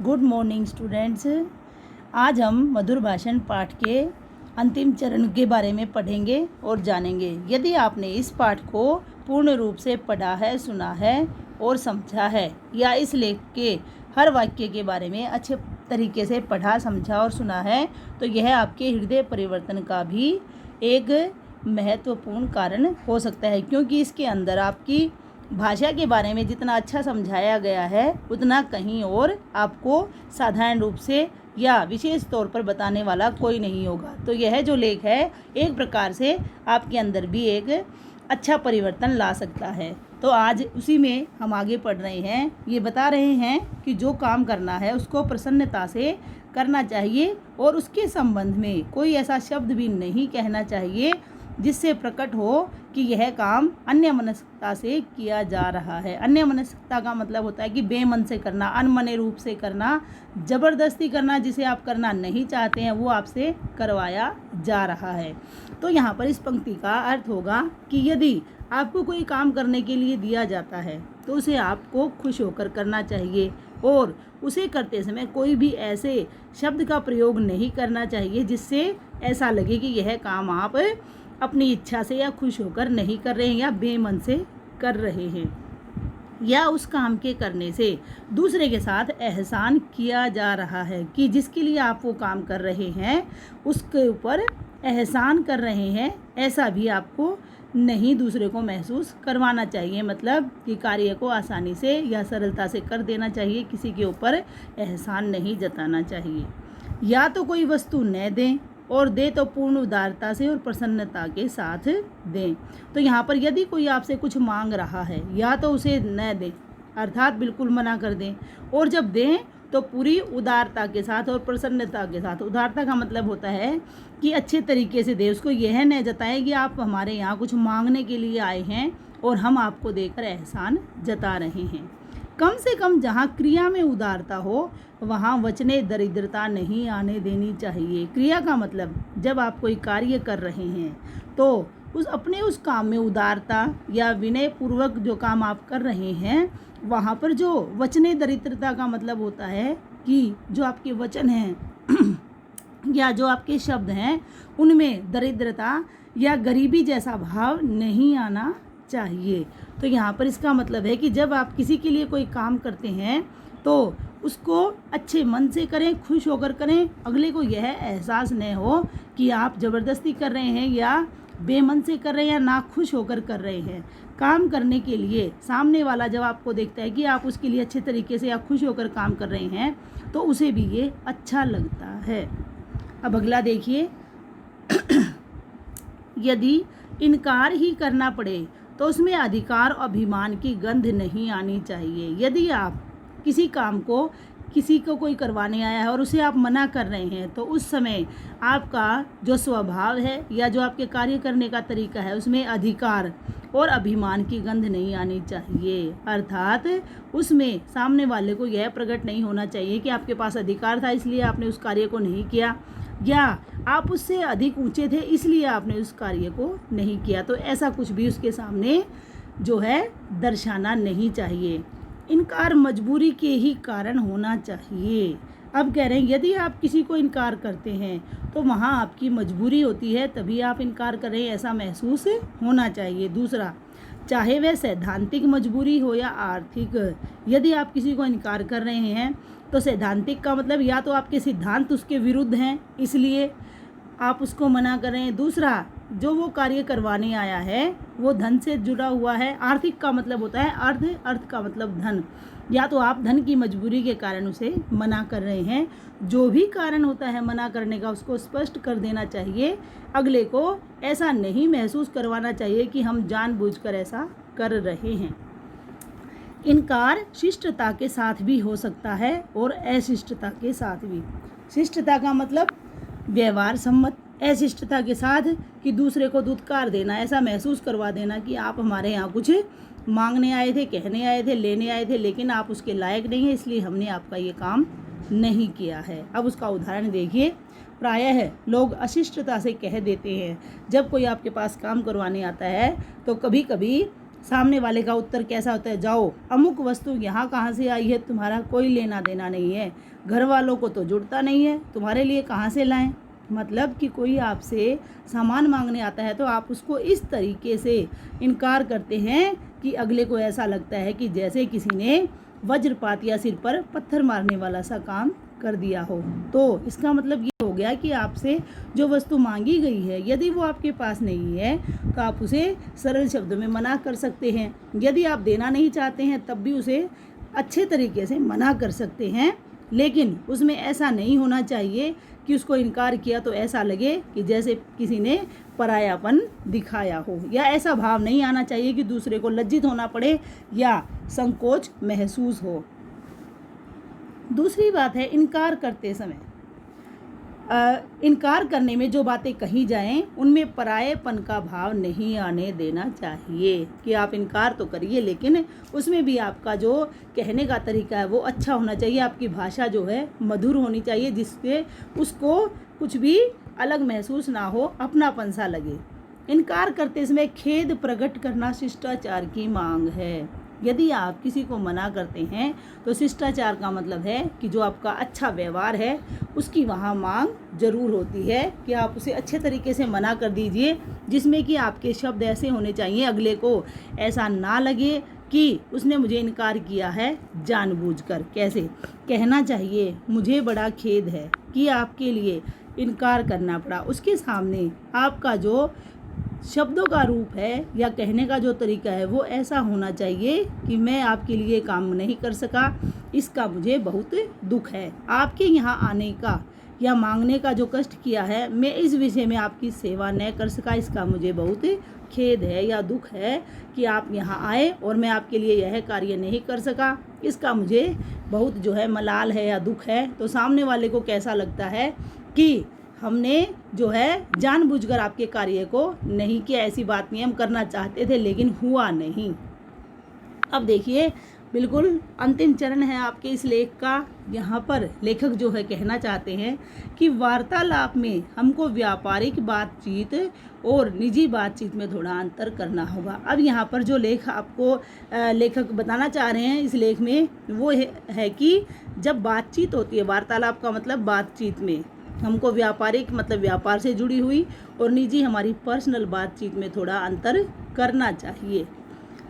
Good morning students. आज हम मधुर भाषण पाठ के अंतिम चरण के बारे में पढ़ेंगे और जानेंगे। यदि आपने इस पाठ को पूर्ण रूप से पढ़ा है, सुना है और समझा है, या इस लेख के हर वाक्य के बारे में अच्छे तरीके से पढ़ा, समझा और सुना है, तो यह आपके हृदय परिवर्तन का भी एक महत्वपूर्ण कारण हो सकता है, क्योंकि इसके अंदर आपकी भाषा के बारे में जितना अच्छा समझाया गया है उतना कहीं और आपको साधारण रूप से या विशेष तौर पर बताने वाला कोई नहीं होगा। तो यह जो लेख है एक प्रकार से आपके अंदर भी एक अच्छा परिवर्तन ला सकता है। तो आज उसी में हम आगे पढ़ रहे हैं। ये बता रहे हैं कि जो काम करना है उसको प्रसन्नता से करना चाहिए और उसके संबंध में कोई ऐसा शब्द भी नहीं कहना चाहिए जिससे प्रकट हो कि यह काम अन्यमनस्कता से किया जा रहा है। अन्यमनस्कता का मतलब होता है कि बेमन से करना, अनमने रूप से करना, ज़बरदस्ती करना, जिसे आप करना नहीं चाहते हैं वो आपसे करवाया जा रहा है। तो यहाँ पर इस पंक्ति का अर्थ होगा कि यदि आपको कोई काम करने के लिए दिया जाता है तो उसे आपको खुश होकर करना चाहिए और उसे करते समय कोई भी ऐसे शब्द का प्रयोग नहीं करना चाहिए जिससे ऐसा लगे कि यह काम आप अपनी इच्छा से या खुश होकर नहीं कर रहे हैं या बेमन से कर रहे हैं, या उस काम के करने से दूसरे के साथ एहसान किया जा रहा है कि जिसके लिए आप वो काम कर रहे हैं उसके ऊपर एहसान कर रहे हैं, ऐसा भी आपको नहीं दूसरे को महसूस करवाना चाहिए। मतलब कि कार्य को आसानी से या सरलता से कर देना चाहिए, किसी के ऊपर एहसान नहीं जताना चाहिए। या तो कोई वस्तु न दें और दे तो पूर्ण उदारता से और प्रसन्नता के साथ दें। तो यहाँ पर यदि कोई आपसे कुछ मांग रहा है या तो उसे न दें, अर्थात बिल्कुल मना कर दें, और जब दें तो पूरी उदारता के साथ और प्रसन्नता के साथ। उदारता का मतलब होता है कि अच्छे तरीके से दें, उसको यह न जताएं कि आप हमारे यहाँ कुछ मांगने के लिए आए हैं और हम आपको देकर एहसान जता रहे हैं। कम से कम जहाँ क्रिया में उदारता हो वहाँ वचने दरिद्रता नहीं आने देनी चाहिए। क्रिया का मतलब जब आप कोई कार्य कर रहे हैं तो उस काम में उदारता या विनय पूर्वक जो काम आप कर रहे हैं वहाँ पर जो वचने दरिद्रता का मतलब होता है कि जो आपके वचन हैं या जो आपके शब्द हैं उनमें दरिद्रता या गरीबी जैसा भाव नहीं आना चाहिए। तो यहाँ पर इसका मतलब है कि जब आप किसी के लिए कोई काम करते हैं तो उसको अच्छे मन से करें, खुश होकर करें, अगले को यह एहसास न हो कि आप ज़बरदस्ती कर रहे हैं या बेमन से कर रहे हैं या ना खुश होकर कर रहे हैं। काम करने के लिए सामने वाला जब आपको देखता है कि आप उसके लिए अच्छे तरीके से या खुश होकर काम कर रहे हैं तो उसे भी ये अच्छा लगता है। अब अगला देखिए यदि इनकार ही करना पड़े तो उसमें अधिकार और अभिमान की गंध नहीं आनी चाहिए। यदि आप किसी को कोई करवाने आया है और उसे आप मना कर रहे हैं तो उस समय आपका जो स्वभाव है या जो आपके कार्य करने का तरीका है उसमें अधिकार और अभिमान की गंध नहीं आनी चाहिए। अर्थात उसमें सामने वाले को यह प्रकट नहीं होना चाहिए कि आपके पास अधिकार था इसलिए आपने उस कार्य को नहीं किया, या आप उससे अधिक ऊंचे थे इसलिए आपने उस कार्य को नहीं किया। तो ऐसा कुछ भी उसके सामने जो है दर्शाना नहीं चाहिए। इनकार मजबूरी के ही कारण होना चाहिए। अब कह रहे हैं यदि आप किसी को इनकार करते हैं तो वहाँ आपकी मजबूरी होती है, तभी आप इनकार कर रहे हैं, ऐसा महसूस होना चाहिए। दूसरा, चाहे वह सैद्धांतिक मजबूरी हो या आर्थिक, यदि आप किसी को इनकार कर रहे हैं तो सैद्धांतिक का मतलब या तो आपके सिद्धांत उसके विरुद्ध हैं इसलिए आप उसको मना कर रहे हैं। दूसरा, जो वो कार्य करवाने आया है वो धन से जुड़ा हुआ है। आर्थिक का मतलब होता है अर्थ का मतलब धन, या तो आप धन की मजबूरी के कारण उसे मना कर रहे हैं। जो भी कारण होता है मना करने का उसको स्पष्ट कर देना चाहिए, अगले को ऐसा नहीं महसूस करवाना चाहिए कि हम जानबूझकर ऐसा कर रहे हैं। इनकार शिष्टता के साथ भी हो सकता है और अशिष्टता के साथ भी। शिष्टता का मतलब व्यवहार सम्मत, अशिष्टता के साथ कि दूसरे को दुत्कार देना, ऐसा महसूस करवा देना कि आप हमारे यहाँ कुछ मांगने आए थे, कहने आए थे, लेने आए थे, लेकिन आप उसके लायक नहीं है इसलिए हमने आपका ये काम नहीं किया है। अब उसका उदाहरण देखिए। प्रायः लोग अशिष्टता से कह देते हैं, जब कोई आपके पास काम करवाने आता है तो कभी कभी सामने वाले का उत्तर कैसा होता है, जाओ अमुक वस्तु यहाँ कहाँ से आई है, तुम्हारा कोई लेना देना नहीं है, घर वालों को तो जुड़ता नहीं है, तुम्हारे लिए कहाँ से लाएं। मतलब कि कोई आपसे सामान मांगने आता है तो आप उसको इस तरीके से इनकार करते हैं कि अगले को ऐसा लगता है कि जैसे किसी ने वज्रपात या सिर पर पत्थर मारने वाला सा काम कर दिया हो। तो इसका मतलब ये हो गया कि आपसे जो वस्तु मांगी गई है यदि वो आपके पास नहीं है तो आप उसे सरल शब्दों में मना कर सकते हैं। यदि आप देना नहीं चाहते हैं तब भी उसे अच्छे तरीके से मना कर सकते हैं, लेकिन उसमें ऐसा नहीं होना चाहिए कि उसको इनकार किया तो ऐसा लगे कि जैसे किसी ने परायापन दिखाया हो, या ऐसा भाव नहीं आना चाहिए कि दूसरे को लज्जित होना पड़े या संकोच महसूस हो। दूसरी बात है, इनकार करते समय इनकार करने में जो बातें कही जाएं उनमें परायेपन का भाव नहीं आने देना चाहिए कि आप इनकार तो करिए लेकिन उसमें भी आपका जो कहने का तरीका है वो अच्छा होना चाहिए, आपकी भाषा जो है मधुर होनी चाहिए जिससे उसको कुछ भी अलग महसूस ना हो, अपनापन सा लगे। इनकार करते समय खेद प्रकट करना शिष्टाचार की मांग है। यदि आप किसी को मना करते हैं तो शिष्टाचार का मतलब है कि जो आपका अच्छा व्यवहार है उसकी वहाँ मांग जरूर होती है कि आप उसे अच्छे तरीके से मना कर दीजिए, जिसमें कि आपके शब्द ऐसे होने चाहिए अगले को ऐसा ना लगे कि उसने मुझे इनकार किया है जानबूझकर। कैसे कहना चाहिए, मुझे बड़ा खेद है कि आपके लिए इनकार करना पड़ा। उसके सामने आपका जो शब्दों का रूप है या कहने का जो तरीका है वो ऐसा होना चाहिए कि मैं आपके लिए काम नहीं कर सका, इसका मुझे बहुत दुख है। आपके यहाँ आने का या मांगने का जो कष्ट किया है, मैं इस विषय में आपकी सेवा न कर सका, इसका मुझे बहुत खेद है या दुख है कि आप यहाँ आए और मैं आपके लिए यह कार्य नहीं कर सका, इसका मुझे बहुत जो है मलाल है या दुख है। तो सामने वाले को कैसा लगता है कि हमने जो है जानबूझकर आपके कार्य को नहीं किया, ऐसी बात नहीं, हम करना चाहते थे लेकिन हुआ नहीं। अब देखिए बिल्कुल अंतिम चरण है आपके इस लेख का। यहाँ पर लेखक जो है कहना चाहते हैं कि वार्तालाप में हमको व्यापारिक बातचीत और निजी बातचीत में थोड़ा अंतर करना होगा। अब यहाँ पर जो लेख आपको लेखक बताना चाह रहे हैं इस लेख में वो है कि जब बातचीत होती है, वार्तालाप का मतलब बातचीत में हमको व्यापारिक मतलब व्यापार से जुड़ी हुई और निजी हमारी पर्सनल बातचीत में थोड़ा अंतर करना चाहिए।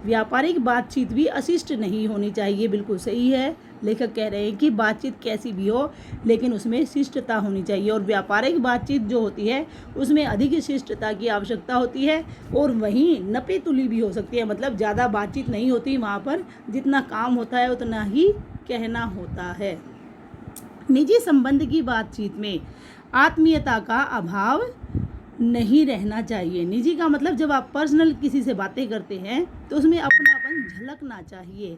व्यापारिक बातचीत भी अशिष्ट नहीं होनी चाहिए, बिल्कुल सही है। लेखक कह रहे हैं कि बातचीत कैसी भी हो लेकिन उसमें शिष्टता होनी चाहिए, और व्यापारिक बातचीत जो होती है उसमें अधिक शिष्टता की आवश्यकता होती है और वहीं नपे तुली भी हो सकती है। मतलब ज़्यादा बातचीत नहीं होती वहाँ पर, जितना काम होता है उतना ही कहना होता है। निजी संबंध की बातचीत में आत्मीयता का अभाव नहीं रहना चाहिए। निजी का मतलब जब आप पर्सनल किसी से बातें करते हैं तो उसमें अपनापन झलकना चाहिए,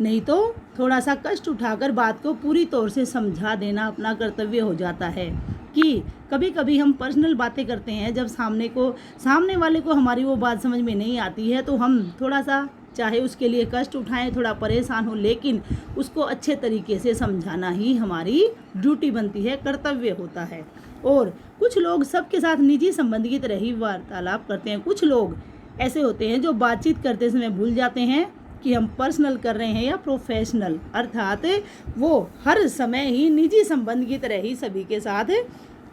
नहीं तो थोड़ा सा कष्ट उठाकर बात को पूरी तौर से समझा देना अपना कर्तव्य हो जाता है। कि कभी कभी हम पर्सनल बातें करते हैं, जब सामने वाले को हमारी वो बात समझ में नहीं आती है तो हम थोड़ा सा चाहे उसके लिए कष्ट उठाएं, थोड़ा परेशान हो, लेकिन उसको अच्छे तरीके से समझाना ही हमारी ड्यूटी बनती है, कर्तव्य होता है। और कुछ लोग सबके साथ निजी संबंध की तरह ही वार्तालाप करते हैं। कुछ लोग ऐसे होते हैं जो बातचीत करते समय भूल जाते हैं कि हम पर्सनल कर रहे हैं या प्रोफेशनल, अर्थात वो हर समय ही निजी संबंध की तरह ही सभी के साथ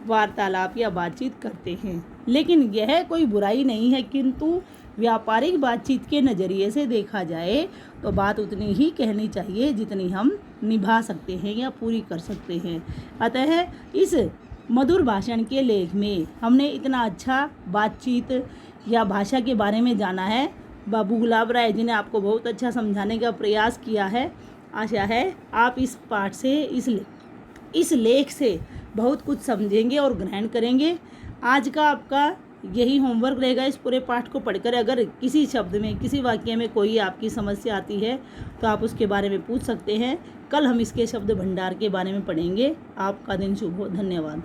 वार्तालाप या बातचीत करते हैं। लेकिन यह कोई बुराई नहीं है, किंतु व्यापारिक बातचीत के नज़रिए से देखा जाए तो बात उतनी ही कहनी चाहिए जितनी हम निभा सकते हैं या पूरी कर सकते हैं। अतः इस मधुर भाषण के लेख में हमने इतना अच्छा बातचीत या भाषा के बारे में जाना है। बाबू गुलाब राय जी ने आपको बहुत अच्छा समझाने का प्रयास किया है। आशा है आप इस पाठ से इस लेख से बहुत कुछ समझेंगे और ग्रहण करेंगे। आज का आपका यही होमवर्क रहेगा। इस पूरे पाठ को पढ़कर अगर किसी शब्द में, किसी वाक्य में कोई आपकी समस्या आती है तो आप उसके बारे में पूछ सकते हैं। कल हम इसके शब्द भंडार के बारे में पढ़ेंगे। आपका दिन शुभ हो। धन्यवाद।